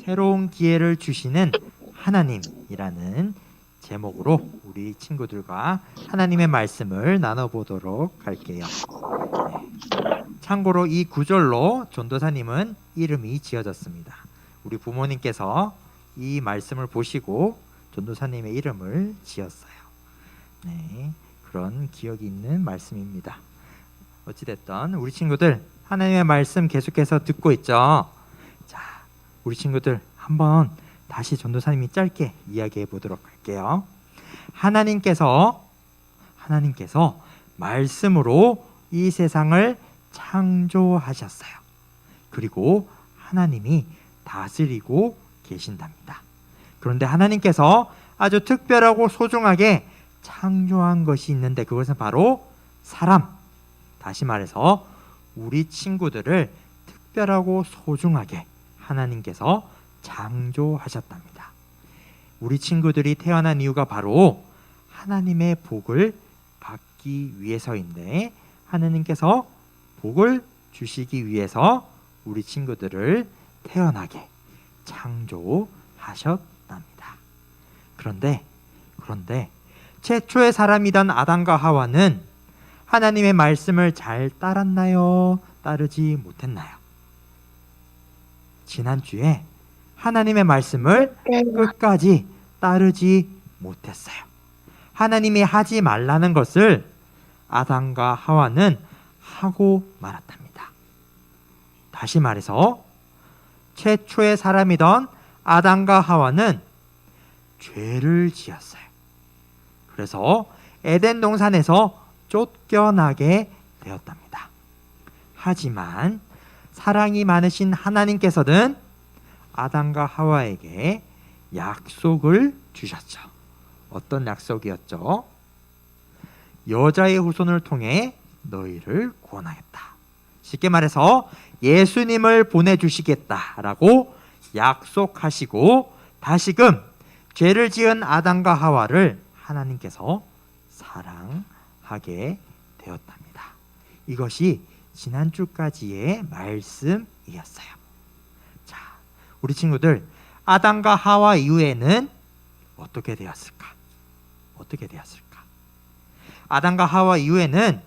새로운 기회를 주시는 하나님이라는 제목으로 우리 친구들과 하나님의 말씀을 나눠보도록 할게요. 참고로 이 구절로 전도사님은 이름이 지어졌습니다. 우리 부모님께서 이 말씀을 보시고 전도사님의 이름을 지었어요. 네, 그런 기억이 있는 말씀입니다. 어찌됐든 우리 친구들 하나님의 말씀 계속해서 듣고 있죠. 자, 우리 친구들 한번 다시 전도사님이 짧게 이야기해 보도록 할게요. 하나님께서 말씀으로 이 세상을 창조하셨어요. 그리고 하나님이 다스리고 계신답니다. 그런데 하나님께서 아주 특별하고 소중하게 창조한 것이 있는데 그것은 바로 사람. 다시 말해서 우리 친구들을 특별하고 소중하게 하나님께서 창조하셨답니다. 우리 친구들이 태어난 이유가 바로 하나님의 복을 받기 위해서인데 하나님께서 복을 주시기 위해서 우리 친구들을 태어나게 창조하셨답니다. 그런데 최초의 사람이던 아담과 하와는 하나님의 말씀을 잘 따랐나요? 따르지 못했나요? 지난주에 하나님의 말씀을 끝까지 따르지 못했어요. 하나님이 하지 말라는 것을 아담과 하와는 하고 말았답니다. 다시 말해서 최초의 사람이던 아담과 하와는 죄를 지었어요. 그래서 에덴 동산에서 쫓겨나게 되었답니다. 하지만 사랑이 많으신 하나님께서는 아담과 하와에게 약속을 주셨죠. 어떤 약속이었죠? 여자의 후손을 통해 너희를 구원하겠다. 쉽게 말해서 예수님을 보내주시겠다라고 약속하시고 다시금 죄를 지은 아담과 하와를 하나님께서 사랑하게 되었답니다. 이것이 지난주까지의 말씀이었어요. 자, 우리 친구들 아담과 하와 이후에는 어떻게 되었을까? 아담과 하와 이후에는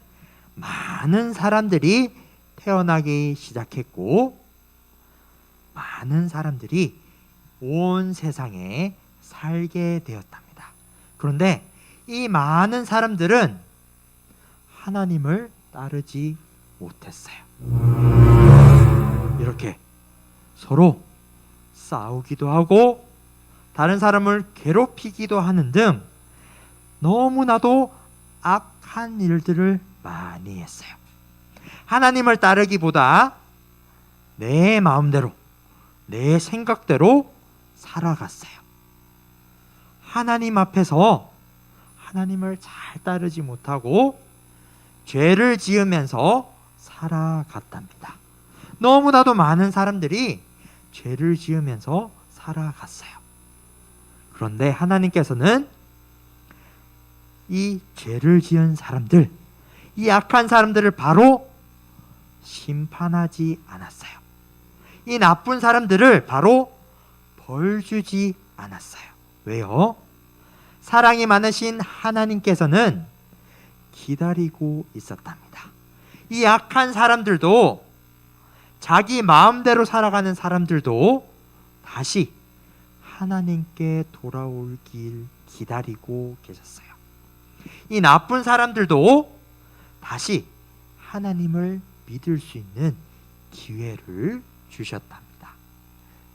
많은 사람들이 태어나기 시작했고 많은 사람들이 온 세상에 살게 되었답니다. 그런데 이 많은 사람들은 하나님을 따르지 못했어요. 이렇게 서로 싸우기도 하고 다른 사람을 괴롭히기도 하는 등 너무나도 악한 일들을 많이 했어요. 하나님을 따르기보다 내 마음대로, 내 생각대로 살아갔어요. 하나님 앞에서 하나님을 잘 따르지 못하고 죄를 지으면서 살아갔답니다. 너무나도 많은 사람들이 죄를 지으면서 살아갔어요. 그런데 하나님께서는 이 죄를 지은 사람들, 이 악한 사람들을 바로 심판하지 않았어요. 이 나쁜 사람들을 바로 벌 주지 않았어요. 왜요? 사랑이 많으신 하나님께서는 기다리고 있었답니다. 이 악한 사람들도 자기 마음대로 살아가는 사람들도 다시 하나님께 돌아오길 기다리고 계셨어요. 이 나쁜 사람들도 다시 하나님을 믿을 수 있는 기회를 주셨답니다.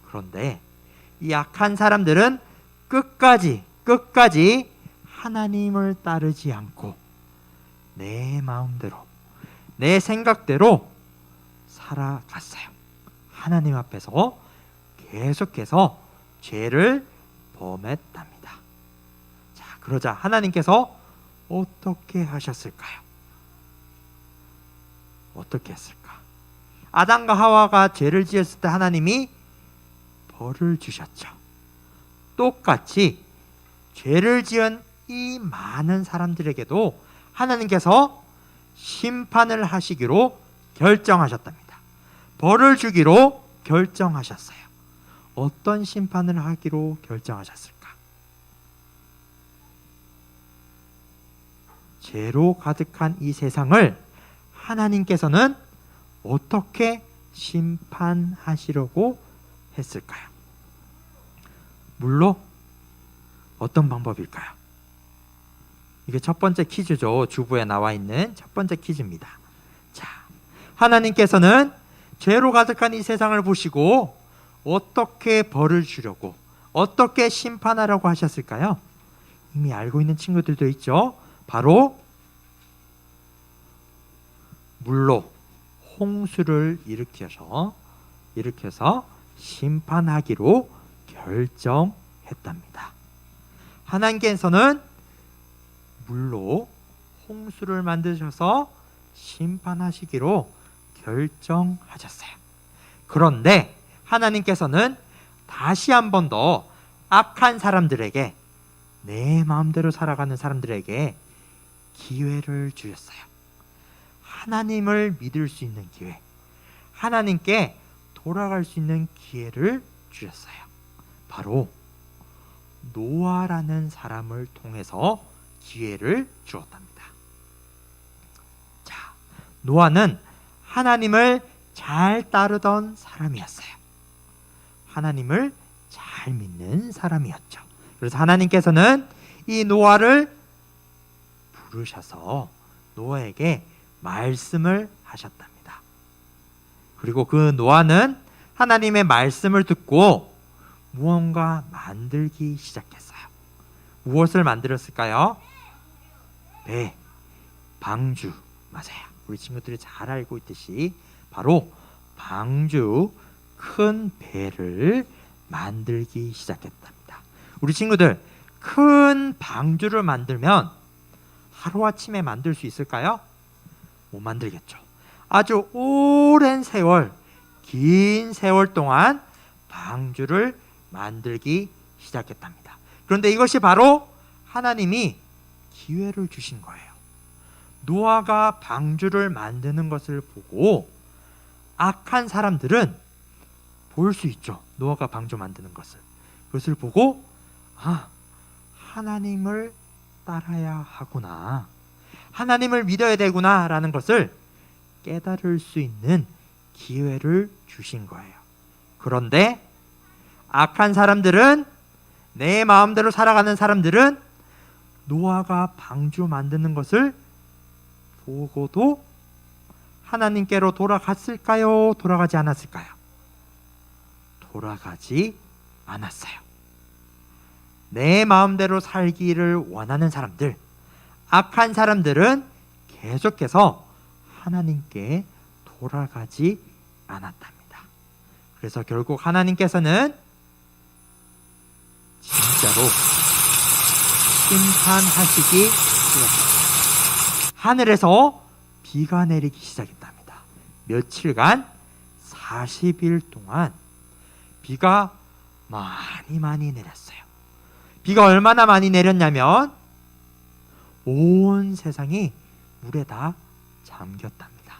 그런데 이 악한 사람들은 끝까지 하나님을 따르지 않고 내 마음대로, 내 생각대로 살아갔어요. 하나님 앞에서 계속해서 죄를 범했답니다. 자, 그러자 하나님께서 어떻게 하셨을까요? 어떻게 했을까? 아담과 하와가 죄를 지었을 때 하나님이 벌을 주셨죠. 똑같이 죄를 지은 이 많은 사람들에게도 하나님께서 심판을 하시기로 결정하셨답니다. 벌을 주기로 결정하셨어요. 어떤 심판을 하기로 결정하셨을까? 죄로 가득한 이 세상을 하나님께서는 어떻게 심판하시려고 했을까요? 물로 어떤 방법일까요? 이게 첫 번째 퀴즈죠. 주부에 나와 있는 첫 번째 퀴즈입니다. 자, 하나님께서는 죄로 가득한 이 세상을 보시고 어떻게 벌을 주려고, 어떻게 심판하려고 하셨을까요? 이미 알고 있는 친구들도 있죠. 바로 물로 홍수를 일으켜서 심판하기로 결정했답니다. 하나님께서는 물로 홍수를 만드셔서 심판하시기로 결정하셨어요. 그런데 하나님께서는 다시 한 번 더 악한 사람들에게, 내 마음대로 살아가는 사람들에게 기회를 주셨어요. 하나님을 믿을 수 있는 기회, 하나님께 돌아갈 수 있는 기회를 주셨어요. 바로 노아라는 사람을 통해서 기회를 주었답니다. 자, 노아는 하나님을 잘 따르던 사람이었어요. 하나님을 잘 믿는 사람이었죠. 그래서 하나님께서는 이 노아를 부르셔서 노아에게 말씀을 하셨답니다. 그리고 그 노아는 하나님의 말씀을 듣고 무언가 만들기 시작했어요. 무엇을 만들었을까요? 배, 방주. 맞아요. 우리 친구들이 잘 알고 있듯이 바로 방주, 큰 배를 만들기 시작했답니다. 우리 친구들, 큰 방주를 만들면 하루아침에 만들 수 있을까요? 못 만들겠죠. 아주 오랜 세월, 긴 세월 동안 방주를 만들기 시작했답니다. 그런데 이것이 바로 하나님이 기회를 주신 거예요. 노아가 방주를 만드는 것을 보고 악한 사람들은 볼 수 있죠. 노아가 방주 만드는 것을. 그것을 보고 하나님을 따라야 하구나, 하나님을 믿어야 되구나 라는 것을 깨달을 수 있는 기회를 주신 거예요. 그런데 악한 사람들은, 내 마음대로 살아가는 사람들은 노아가 방주 만드는 것을 보고도 하나님께로 돌아갔을까요? 돌아가지 않았을까요? 돌아가지 않았어요. 내 마음대로 살기를 원하는 사람들, 악한 사람들은 계속해서 하나님께 돌아가지 않았답니다. 그래서 결국 하나님께서는 진짜로 심판하시기 시작합니다. 하늘에서 비가 내리기 시작했답니다. 며칠간 40일 동안 비가 많이 내렸어요. 비가 얼마나 많이 내렸냐면 온 세상이 물에 다 잠겼답니다.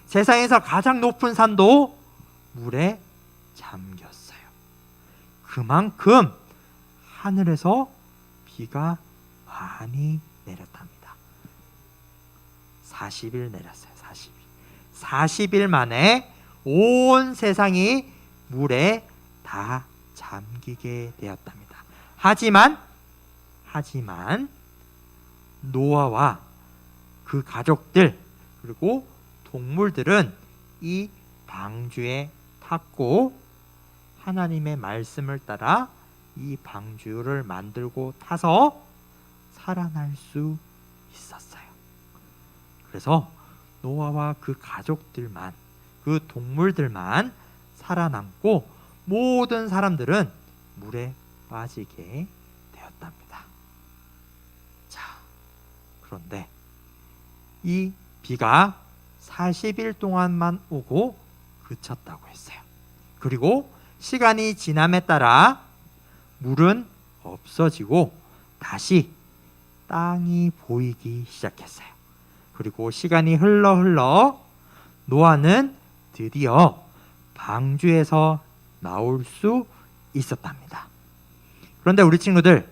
세상에서 가장 높은 산도 물에 잠겼어요. 그만큼 하늘에서 비가 많이 내렸답니다. 40일 내렸어요. 40일. 40일 만에 온 세상이 물에 다 잠기게 되었답니다. 하지만 노아와 그 가족들 그리고 동물들은 이 방주에 탔고 하나님의 말씀을 따라 이 방주를 만들고 타서 살아날 수 있었어요. 그래서 노아와 그 가족들만, 그 동물들만 살아남고 모든 사람들은 물에 빠지게 되었답니다. 자, 그런데 이 비가 40일 동안만 오고 그쳤다고 했어요. 그리고 시간이 지남에 따라 물은 없어지고 다시 땅이 보이기 시작했어요. 그리고 시간이 흘러 노아는 드디어 방주에서 나올 수 있었답니다. 그런데 우리 친구들,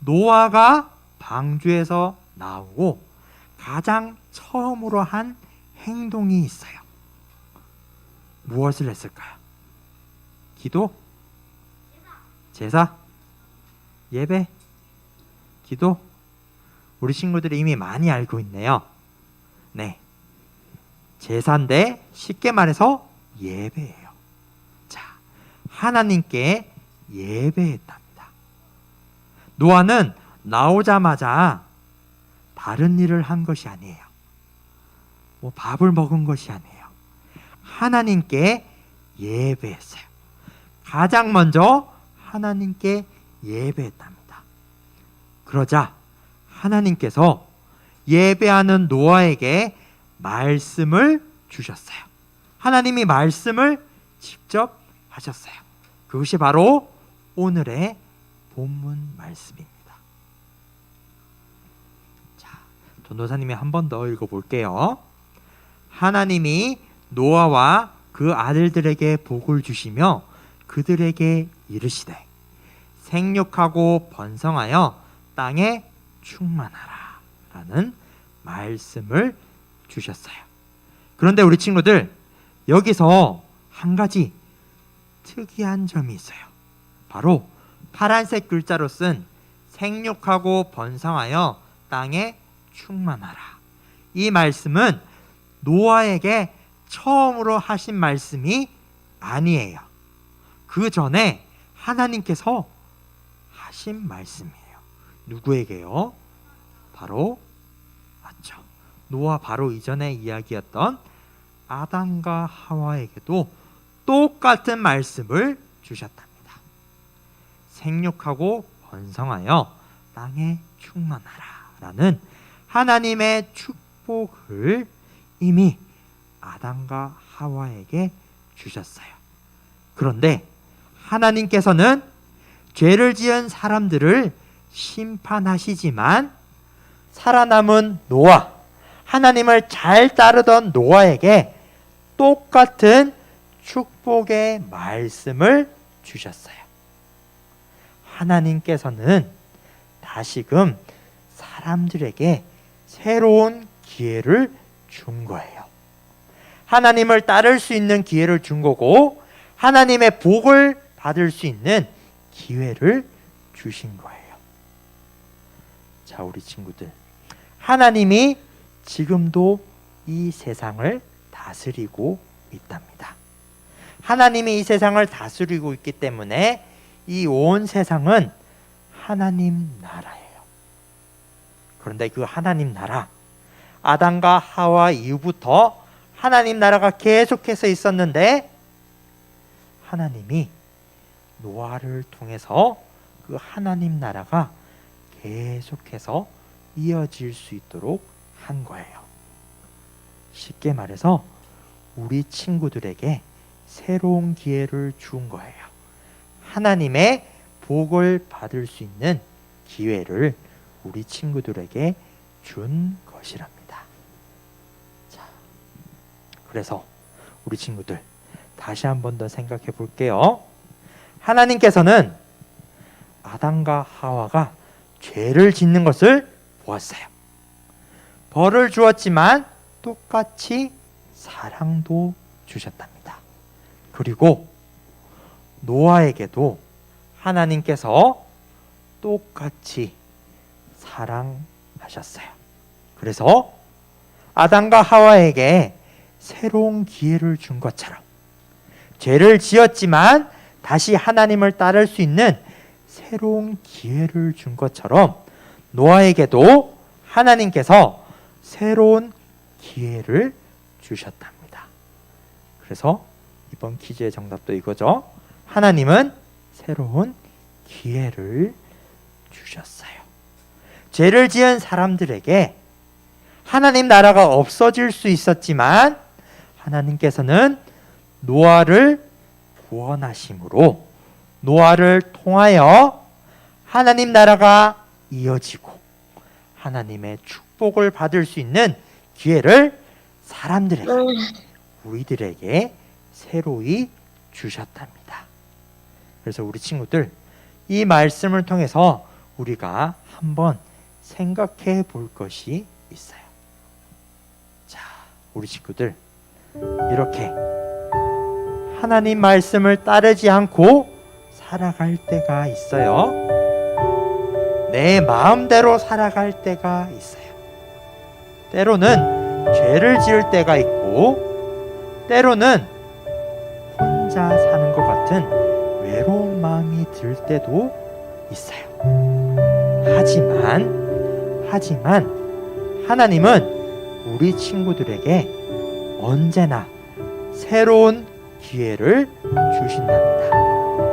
노아가 방주에서 나오고 가장 처음으로 한 행동이 있어요. 무엇을 했을까요? 기도? 제사? 예배? 기도? 우리 친구들이 이미 많이 알고 있네요. 네, 제사인데 쉽게 말해서 예배예요. 자, 하나님께 예배했답니다. 노아는 나오자마자 다른 일을 한 것이 아니에요. 뭐 밥을 먹은 것이 아니에요. 하나님께 예배했어요. 가장 먼저 하나님께 예배했답니다. 그러자 하나님께서 예배하는 노아에게 말씀을 주셨어요. 하나님이 말씀을 직접 하셨어요. 그것이 바로 오늘의 본문 말씀입니다. 자, 전도사님이 한 번 더 읽어볼게요. 하나님이 노아와 그 아들들에게 복을 주시며 그들에게 이르시되 생육하고 번성하여 땅에 충만하라 라는 말씀을 주셨어요. 그런데 우리 친구들, 여기서 한 가지 특이한 점이 있어요. 바로 파란색 글자로 쓴 생육하고 번성하여 땅에 충만하라. 이 말씀은 노아에게 처음으로 하신 말씀이 아니에요. 그 전에 하나님께서 하신 말씀이에요. 누구에게요? 바로 맞죠. 노아 바로 이전에 이야기했던 아담과 하와에게도 똑같은 말씀을 주셨답니다. 생육하고 번성하여 땅에 충만하라 라는 하나님의 축복을 이미 아담과 하와에게 주셨어요. 그런데 하나님께서는 죄를 지은 사람들을 심판하시지만 살아남은 노아, 하나님을 잘 따르던 노아에게 똑같은 축복의 말씀을 주셨어요. 하나님께서는 다시금 사람들에게 새로운 기회를 준 거예요. 하나님을 따를 수 있는 기회를 준 거고 하나님의 복을 받을 수 있는 기회를 주신 거예요. 자, 우리 친구들, 하나님이 지금도 이 세상을 다스리고 있답니다. 하나님이 이 세상을 다스리고 있기 때문에 이 온 세상은 하나님 나라예요. 그런데 그 하나님 나라, 아담과 하와 이후부터 하나님 나라가 계속해서 있었는데 하나님이 노아를 통해서 그 하나님 나라가 계속해서 이어질 수 있도록 한 거예요. 쉽게 말해서 우리 친구들에게 새로운 기회를 준 거예요. 하나님의 복을 받을 수 있는 기회를 우리 친구들에게 준 것이랍니다. 자, 그래서 우리 친구들 다시 한 번 더 생각해 볼게요. 하나님께서는 아담과 하와가 죄를 짓는 것을 보았어요. 벌을 주었지만 똑같이 사랑도 주셨답니다. 그리고 노아에게도 하나님께서 똑같이 사랑하셨어요. 그래서 아담과 하와에게 새로운 기회를 준 것처럼 죄를 지었지만 다시 하나님을 따를 수 있는 새로운 기회를 준 것처럼 노아에게도 하나님께서 새로운 기회를 주셨답니다. 그래서 이번 퀴즈의 정답도 이거죠. 하나님은 새로운 기회를 주셨어요. 죄를 지은 사람들에게 하나님 나라가 없어질 수 있었지만 하나님께서는 노아를 구원하심으로 노아를 통하여 하나님 나라가 이어지고 하나님의 축복을 받을 수 있는 기회를 사람들에게, 우리들에게 새로이 주셨답니다. 그래서 우리 친구들, 이 말씀을 통해서 우리가 한번 생각해 볼 것이 있어요. 자, 우리 친구들, 이렇게 하나님 말씀을 따르지 않고 살아갈 때가 있어요. 내 마음대로 살아갈 때가 있어요. 때로는 죄를 지을 때가 있고, 때로는 혼자 사는 것 같은 외로운 마음이 들 때도 있어요. 하지만 하나님은 우리 친구들에게 언제나 새로운 기회를 주신답니다.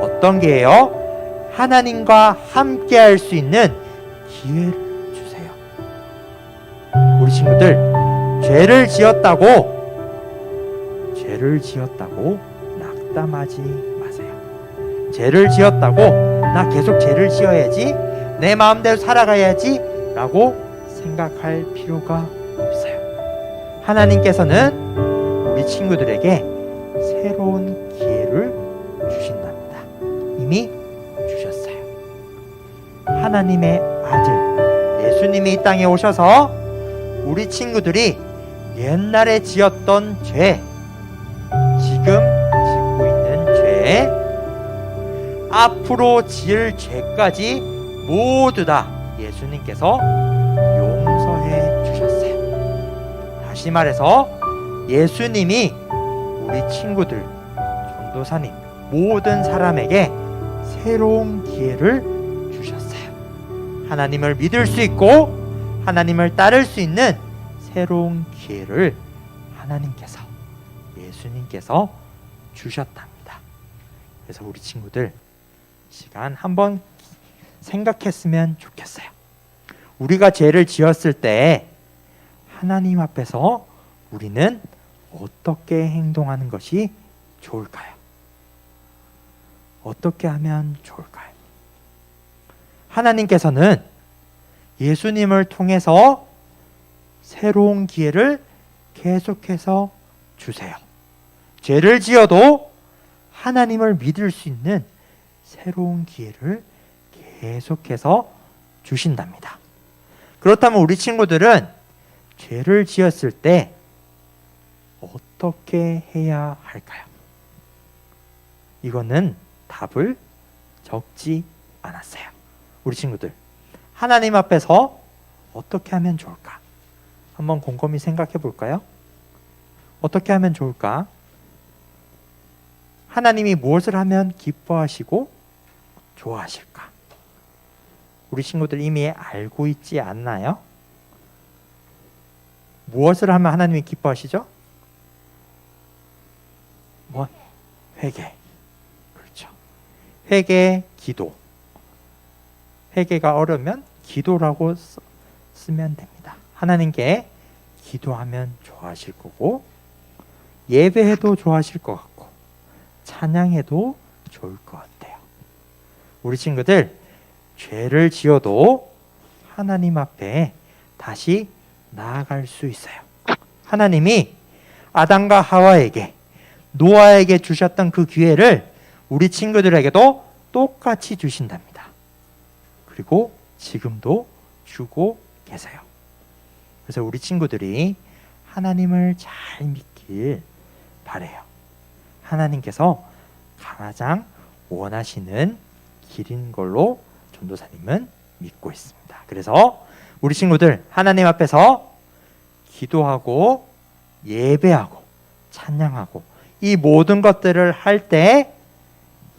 어떤 기회요? 하나님과 함께 할 수 있는 기회를 주세요. 우리 친구들, 죄를 지었다고 낙담하지 마세요. 죄를 지었다고 나 계속 죄를 지어야지, 내 마음대로 살아가야지 라고 생각할 필요가 없어요. 하나님께서는 우리 친구들에게 새로운 기회를 주신답니다. 이미 주셨어요. 하나님의 아들 예수님이 이 땅에 오셔서 우리 친구들이 옛날에 지었던 죄, 지금 짓고 있는 죄, 앞으로 지을 죄까지 모두 다 예수님께서 용서해 주셨어요. 다시 말해서 예수님이 우리 친구들, 전도사님, 모든 사람에게 새로운 기회를 주셨어요. 하나님을 믿을 수 있고 하나님을 따를 수 있는 새로운 기회를 하나님께서, 예수님께서 주셨답니다. 그래서 우리 친구들, 시간 한번 생각했으면 좋겠어요. 우리가 죄를 지었을 때 하나님 앞에서 우리는 어떻게 행동하는 것이 좋을까요? 어떻게 하면 좋을까요? 하나님께서는 예수님을 통해서 새로운 기회를 계속해서 주세요. 죄를 지어도 하나님을 믿을 수 있는 새로운 기회를 계속해서 주신답니다. 그렇다면 우리 친구들은 죄를 지었을 때 어떻게 해야 할까요? 이거는 답을 적지 않았어요. 우리 친구들, 하나님 앞에서 어떻게 하면 좋을까? 한번 곰곰이 생각해 볼까요? 어떻게 하면 좋을까? 하나님이 무엇을 하면 기뻐하시고 좋아하실까? 우리 친구들 이미 알고 있지 않나요? 무엇을 하면 하나님이 기뻐하시죠? 회개. 그렇죠. 회개, 기도. 회개가 어려우면 기도라고 쓰면 됩니다. 하나님께 기도하면 좋아하실 거고, 예배해도 좋아하실 것 같고, 찬양해도 좋을 것 같아요. 우리 친구들, 죄를 지어도 하나님 앞에 다시 나아갈 수 있어요. 하나님이 아담과 하와에게, 노아에게 주셨던 그 기회를 우리 친구들에게도 똑같이 주신답니다. 그리고 지금도 주고 계세요. 그래서 우리 친구들이 하나님을 잘 믿길 바라요. 하나님께서 가장 원하시는 길인 걸로 전도사님은 믿고 있습니다. 그래서 우리 친구들, 하나님 앞에서 기도하고 예배하고 찬양하고 이 모든 것들을 할 때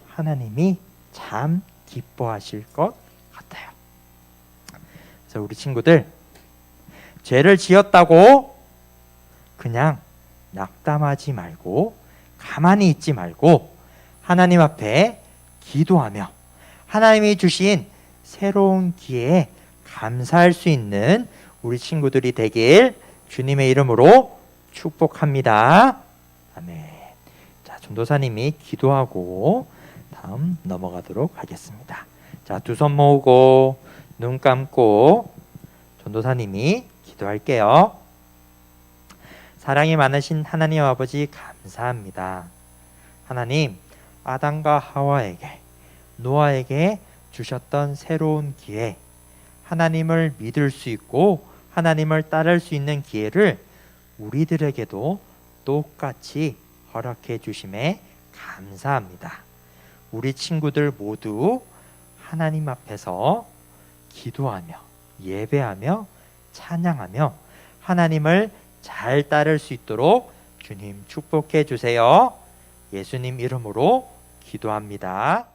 하나님이 참 기뻐하실 것 같아요. 그래서 우리 친구들, 죄를 지었다고 그냥 낙담하지 말고, 가만히 있지 말고 하나님 앞에 기도하며 하나님이 주신 새로운 기회에 감사할 수 있는 우리 친구들이 되길 주님의 이름으로 축복합니다. 아멘. 자, 전도사님이 기도하고 다음 넘어가도록 하겠습니다. 자, 두 손 모으고 눈 감고 전도사님이 기도할게요. 사랑이 많으신 하나님 아버지, 감사합니다. 하나님, 아담과 하와에게 노아에게 주셨던 새로운 기회, 하나님을 믿을 수 있고 하나님을 따를 수 있는 기회를 우리들에게도 똑같이 허락해 주심에 감사합니다. 우리 친구들 모두 하나님 앞에서 기도하며 예배하며 찬양하며 하나님을 잘 따를 수 있도록 주님 축복해 주세요. 예수님 이름으로 기도합니다.